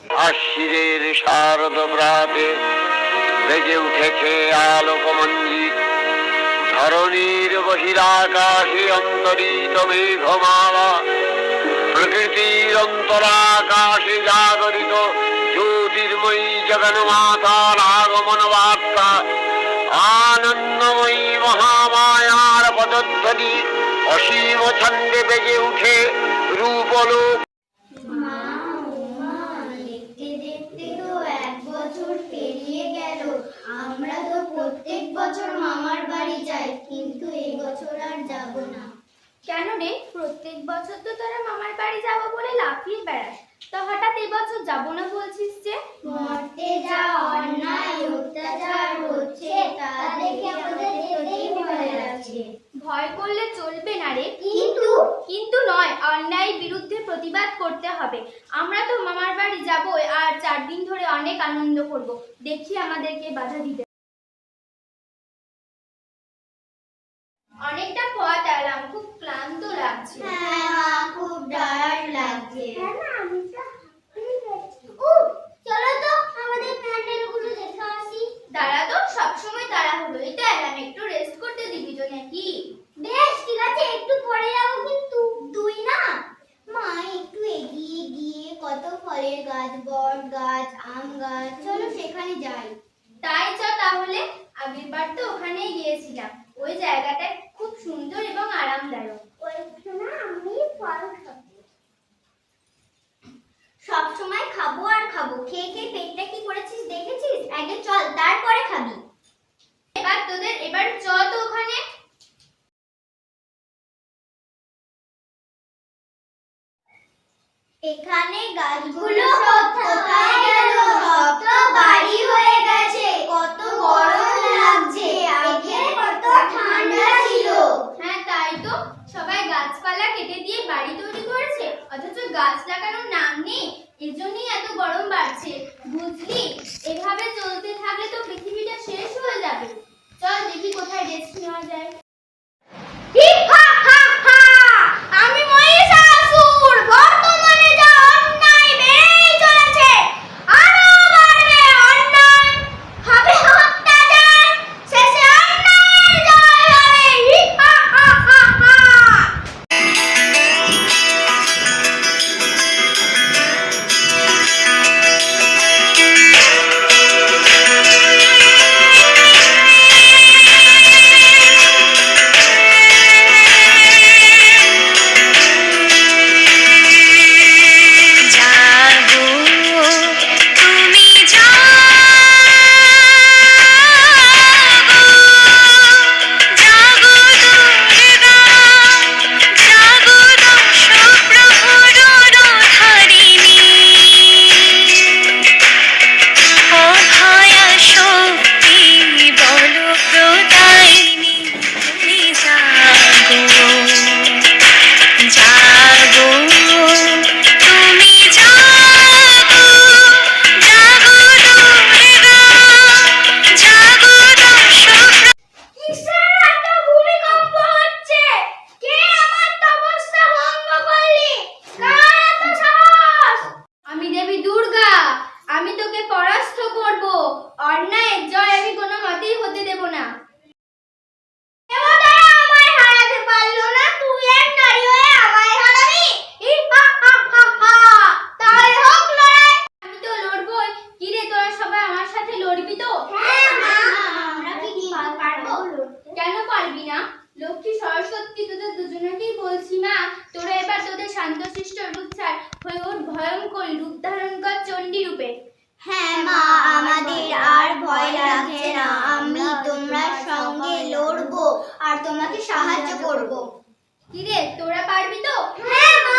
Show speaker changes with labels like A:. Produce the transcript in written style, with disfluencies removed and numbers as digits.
A: আশ্বিরের শারদ প্রাতে বেজে উঠেছে আলোকমঞ্জিত, ধরণীর বহিরাকাশে অন্তরিত মেঘমালা, প্রকৃতির অন্তরাকাশে জাগরিত জ্যোতির্ময়ী জগন্মাতার আগমন বার্তা, আনন্দময়ী মহামায়ার পদধ্বনি অসীম ছন্দে বেজে উঠে রূপলোক।
B: আমরা তো প্রত্যেক বছর মামার বাড়ি যাই, কিন্তু এই বছর আর যাব না।
C: কেন রে? প্রত্যেক বছর তো তোরা মামার বাড়ি যাবো বলে লাফিয়ে বেড়াস, তো হঠাৎ এই বছর যাবো না বলছিস যে?
B: মর্তে যা অন্যায় অত্যাচার হচ্ছে তা দেখে আমাদের যেতেই ভয় লাগছে।
C: ভয় করলে চলবে না রে।
B: কিন্তু
C: নয়, অন্যায়ের বিরুদ্ধে প্রতিবাদ করতে হবে। আমরা তো মামার বাড়ি যাবো, আর 4 দিন ধরে অনেক আনন্দ করব। দেখি আমাদেরকে বাধা দিবে। অনেকটা পথ এলাম, খুব ক্লান্ত লাগছে।
B: হ্যাঁ মা, খুব টায়ার্ড লাগছে। চলো তো আমাদের প্যান্ডেলগুলো দেখে আসি।
C: দাঁড়া তো, সবসময় তাড়াহুড়োই তো এলাম, একটু রেস্ট করতে দিবি তো নাকি?
B: বেশ ঠিক আছে, একটু পরে যাবো। কিন্তু তুই না মা, একটু এগিয়ে গিয়ে কত ফলের গাছ, বট গাছ, আম গাছ, চলো সেখানে যাই।
C: তাই চ তাহলে। আগের বার তো ওখানেই গিয়েছিলাম, ওই জায়গাটা খুব সুন্দর এবং আরামদায়ক।
B: ওইখানে আমি ফল খাবো, সব সময় খাবো আর খাবো, খেয়ে খেয়ে পেটটা কি করেছিস দেখেছিস? আগে চল, তারপরে খাবি।
C: এবার চ তো ওখানে।
B: এখানে গাছগুলো সব কোথায় গেল? সব তো বাড়ি হয়ে গেছে। কত গরম লাগছে, আগে কত ঠান্ডা ছিল।
C: হ্যাঁ তাই তো, সবাই গাছপালা কেটে দিয়ে বাড়ি তৈরি করেছে, অথচ গাছ লাগানোর নাম নেই। এজন্যই এত গরম বাড়ছে, বুঝলি? এভাবে চলতে থাকলে তো পৃথিবীটা শেষ হয়ে যাবে। চল দেখি কোথায় রেস্ট নেওয়া যায়। আমি মহিষাসুর, বর্তমানে যা অন্যায় বেড়েই চলেছে, আরো বাড়বে অন্যায়, হবে অত্যাচার, শেষে অন্যায়ের জয় হবে। আমি দেবী দুর্গা, আমি তোকে পরাস্ত করব। অন্যায়ের জয় আমি কোনো মতেই হতে দেব না।
B: দেবতারা আমায় হারাতে পারলো না, তুই এক নারী হয়ে আমায় হারাবি? তাহলে হোক লড়াই।
C: আমি তো লড়বই। কি রে, তোরা সবাই আমার সাথে লড়বি তো?
B: হ্যাঁ মা, আমরা কি পারবো?
C: কেন পারবি না? লক্ষ্মী সরস্বতী তোদের দুজনকেই বলছি মা, তোরা এবার তোদের শান্তশিষ্ট রূপ ছাড়, হয়ে ওঠ ভয়ঙ্করী রূপ ধারণ কর চণ্ডী রূপে।
B: হ্যাঁ মা, আমাদের আর ভয় লাগছে না। আমি তোমরা সঙ্গে লড়বো আর তোমাকে সাহায্য করব।
C: কি রে, তোরা পারবি তো?
B: হ্যাঁ মা।